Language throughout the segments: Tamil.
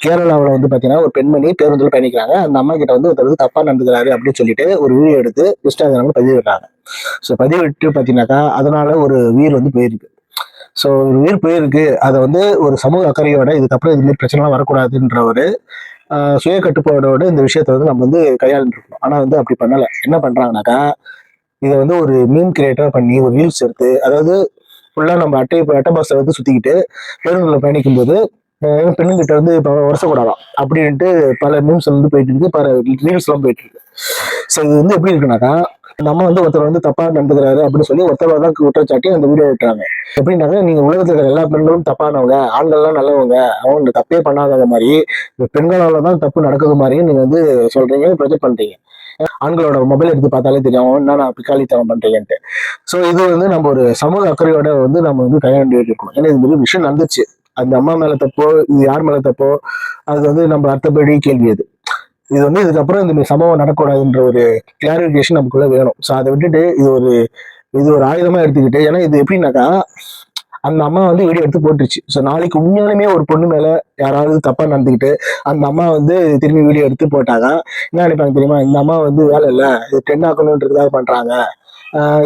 கேரளாவில் வந்து பார்த்தீங்கன்னா ஒரு பெண்மணி பேருந்தில் பயணிக்கிறாங்க. அந்த அம்மா கிட்ட வந்து ஒருத்தர் வந்து தப்பா நடந்துக்கிறாரு அப்படின்னு சொல்லிட்டு ஒரு வீடியோ எடுத்து இன்ஸ்டாகிராம்ல பதிவிடுறாங்க. ஸோ பதிவிட்டு பார்த்தீங்கன்னாக்கா அதனால ஒரு உயிர் வந்து போயிருக்கு. ஸோ ஒரு உயிர் போயிருக்கு. அதை வந்து ஒரு சமூக அக்கறையோட இதுக்கப்புறம் இது மாதிரி பிரச்சனைலாம் வரக்கூடாதுன்ற ஒரு சுய கட்டுப்பாடோட இந்த விஷயத்த வந்து நம்ம வந்து கையாண்டு இருக்கணும். ஆனா வந்து அப்படி பண்ணல. என்ன பண்றாங்கனாக்கா இதை வந்து ஒரு மீம் கிரியேட்டரா பண்ணி ஒரு ரீல்ஸ் எடுத்து, அதாவது ஃபுல்லா நம்ம அட்டை பாக்ஸை வந்து சுத்திக்கிட்டு பேருந்துல பயணிக்கும் போது பெண்ணுங்கிட்ட வந்து இப்போ உரசக்கூடாதாம் அப்படின்ட்டு பல மீம்ஸ் வந்து போயிட்டு இருக்கு, பல ரீல்ஸ் எல்லாம் போயிட்டு இருக்கு. ஸோ இது வந்து எப்படி இருக்குனாக்கா நம்ம வந்து ஒருத்தர் வந்து தப்பா நடந்துக்கிறாரு அப்படின்னு சொல்லி ஒருத்தர் தான் குற்றச்சாட்டி அந்த வீடியோ விட்டுறாங்க. எப்படின்னாக்க நீங்க உலகத்துல இருக்கிற எல்லா பெண்களும் தப்பானவங்க, ஆண்கள்லாம் நல்லவங்க, அவங்க தப்பே பண்ணாத மாதிரி இந்த பெண்களால தான் தப்பு நடக்குது மாதிரியும் நீங்க வந்து சொல்றீங்க, ப்ரொஜெக்ட் பண்றீங்க. ஆண்களோட மொபைல் எடுத்து பார்த்தாலே தெரியும் என்ன நான் பிக்காளித்தனம் பண்றீங்கன்ட்டு. ஸோ இது வந்து நம்ம ஒரு சமூக அக்கறையோட வந்து நம்ம வந்து கையாண்டு இருக்கணும். ஏன்னா இது மாதிரி விஷயம் நடந்துச்சு. அந்த அம்மா மேல தப்போ இது யார் மேல தப்போ அது வந்து நம்ம அர்த்தப்படி கேள்வி அது. இது வந்து இதுக்கப்புறம் இந்த சம்பவம் நடக்கூடாதுன்ற ஒரு கிளாரிபிகேஷன் நமக்குள்ள வேணும். ஸோ அதை விட்டுட்டு இது ஒரு ஆயுதமா எடுத்துக்கிட்டு, ஏன்னா இது எப்படின்னாக்கா அந்த அம்மா வந்து வீடியோ எடுத்து போட்டுருச்சு. ஸோ நாளைக்கு உண்மையாலுமே ஒரு பொண்ணு மேல யாராவது தப்பா நடந்துக்கிட்டு அந்த அம்மா வந்து திரும்பி வீடியோ எடுத்து போட்டாங்க, என்ன நினைப்பாங்க தெரியுமா? இந்த அம்மா வந்து வேலை இல்லை, இது ட்ரெண்ட் ஆக்கணுன்றதுக்காக பண்றாங்க,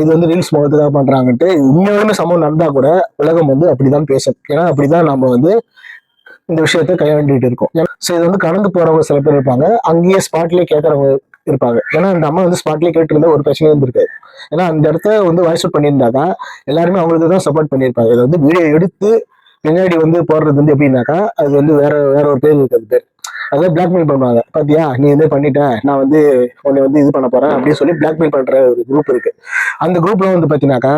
இது வந்து ரீல்ஸ் முகத்துக்காக பண்றாங்கன்ட்டு. உண்மையாலுமே சம்பவம் நடந்தா கூட உலகம் வந்து அப்படிதான் பேசும். ஏன்னா அப்படிதான் நம்ம வந்து இந்த விஷயத்த கையாண்டிட்டு இருக்கோம். ஸோ இது வந்து கடந்து போறவங்க சில பேர் இருப்பாங்க, அங்கேயே ஸ்பாட்லயே கேட்கறவங்க இருப்பாங்க. ஏன்னா இந்த அம்மா வந்து ஸ்பாட்லயே கேட்டுருந்தா ஒரு பிரச்சனையும் இருந்திருக்காது. ஏன்னா அந்த இடத்த வந்து வாய்ஸ் அவுட் பண்ணியிருந்தாக்கா எல்லாருமே அவங்களுக்கு தான் சப்போர்ட் பண்ணியிருப்பாங்க. இதை வந்து வீடியோ எடுத்து பின்னாடி வந்து போடுறது வந்து எப்படின்னாக்கா அது வந்து வேற வேற ஒரு பேர் இருக்கு. அது பேர் அதாவது பிளாக்மெயில் பண்ணுவாங்க. பாத்தியா நீ வந்து பண்ணிட்ட, நான் வந்து உன்னை வந்து இது பண்ண போறேன் அப்படின்னு சொல்லி பிளாக்மெயில் பண்ற ஒரு குரூப் இருக்கு. அந்த குரூப்ல வந்து பாத்தீங்கன்னாக்கா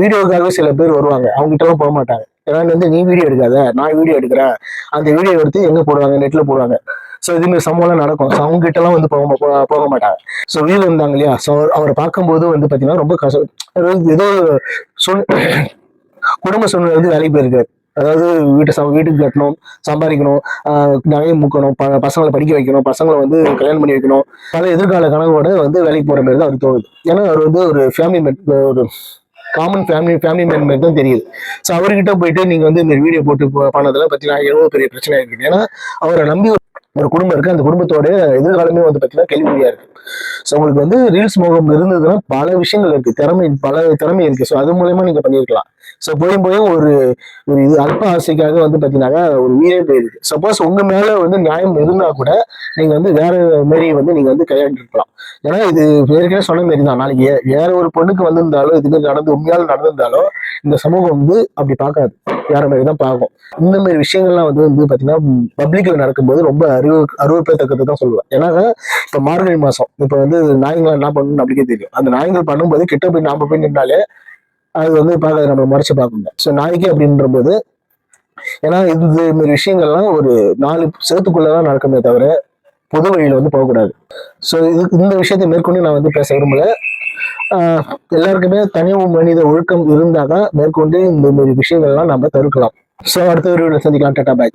வீடியோக்காக சில பேர் வருவாங்க, அவங்க கிட்ட எல்லாம் போக மாட்டாங்க. ஏன்னா வந்து நீ வீடியோ எடுக்காத, நான் வீடியோ எடுக்கிறேன், அந்த வீடியோ எடுத்து எங்க போடுவாங்க, நெட்ல போடுவாங்க. ஸோ இதுமாதிரி சம்பவம்லாம் நடக்கும். ஸோ அவங்க கிட்ட எல்லாம் வந்து போக மாட்டாங்க. ஸோ வீடு வந்தாங்க இல்லையா, ஸோ அவரை பார்க்கும்போது வந்து பாத்தீங்கன்னா ரொம்ப ஏதோ சொல் குடும்ப சூழ்நிலை வந்து வேலைக்கு போயிருக்காரு. அதாவது வீட்டுக்கு கட்டணும், சம்பாதிக்கணும், நகையை முக்கணும், பசங்களை படிக்க வைக்கணும், பசங்களை வந்து கல்யாணம் பண்ணி வைக்கணும், பல எதிர்கால கனவோட வந்து வேலைக்கு போற மாதிரி தான் அவருக்கு தோணுது. ஏன்னா அவர் வந்து ஒரு ஒரு காமன் ஃபேமிலி மேன் மாதிரி தான் தெரியுது. ஸோ அவர்கிட்ட போயிட்டு நீங்க வந்து இந்த வீடியோ போட்டு பண்ணதெல்லாம் பார்த்தீங்கன்னா எவ்வளவு பெரிய பிரச்சனை இருக்கு. ஏன்னா அவரை நம்பி ஒரு குடும்பம் இருக்கு, அந்த குடும்பத்தோட எதிர்காலமே வந்து பார்த்தீங்கன்னா கேள்விக்குறியா இருக்கு. ஸோ உங்களுக்கு வந்து ரீல்ஸ் முகம் இருந்ததுன்னா பல விஷயங்கள் இருக்கு, பல திறமை இருக்கு. ஸோ அது மூலயமா நீங்க பண்ணியிருக்கலாம். ஸோ போயும் ஒரு ஒரு இது அல்ப ஆசைக்காக வந்து பார்த்தீங்கன்னா ஒரு உயிரே போயிருக்கு. சப்போஸ் உங்க மேல வந்து நியாயம் இருந்தா கூட நீங்க வந்து வேற மாரி வந்து நீங்க வந்து கையாண்டு இருக்கலாம். ஏன்னா இது ஏற்கனவே சொன்ன மாரி தான், நாளைக்கு வேற ஒரு பொண்ணுக்கு வந்திருந்தாலும் இது உண்மையால நடந்திருந்தாலும் இந்த சமூகம் வந்து அப்படி பார்க்காது, வேற மாதிரி தான் பார்க்கும். இந்த மாதிரி விஷயங்கள்லாம் வந்து பாத்தீங்கன்னா பப்ளிக்ல நடக்கும்போது ரொம்ப அருவருப்பத்தக்கது தான் சொல்லுவேன். ஏன்னா இப்ப மார்கழி மாசம் இப்ப வந்து நாய்கள் என்ன பண்ணணும்னு அப்படிக்கே தெரியும். அந்த நாய்கள் பண்ணும்போது கிட்ட போய் நாம போய் நின்றாலே அது வந்து பார்க்க நம்ம மறைச்சு பார்க்கணும். ஸோ நாய்க்கு அப்படின்ற போது, ஏன்னா இந்த மாதிரி விஷயங்கள்லாம் ஒரு 4 செவத்துக்குள்ளதான் நடக்குமே தவிர பொது வழியில வந்து போகக்கூடாது. ஸோ இந்த விஷயத்தை மேற்கொண்டு நான் வந்து பேச விரும்பல. எல்லாருக்குமே தனி மனித ஒழுக்கம் இருந்தாதான் மேற்கொண்டு இந்த மாதிரி விஷயங்கள்லாம் நம்ம தடுக்கலாம். ஸோ அடுத்த ஒரு சந்திக்கலாம். டாடா பாய்.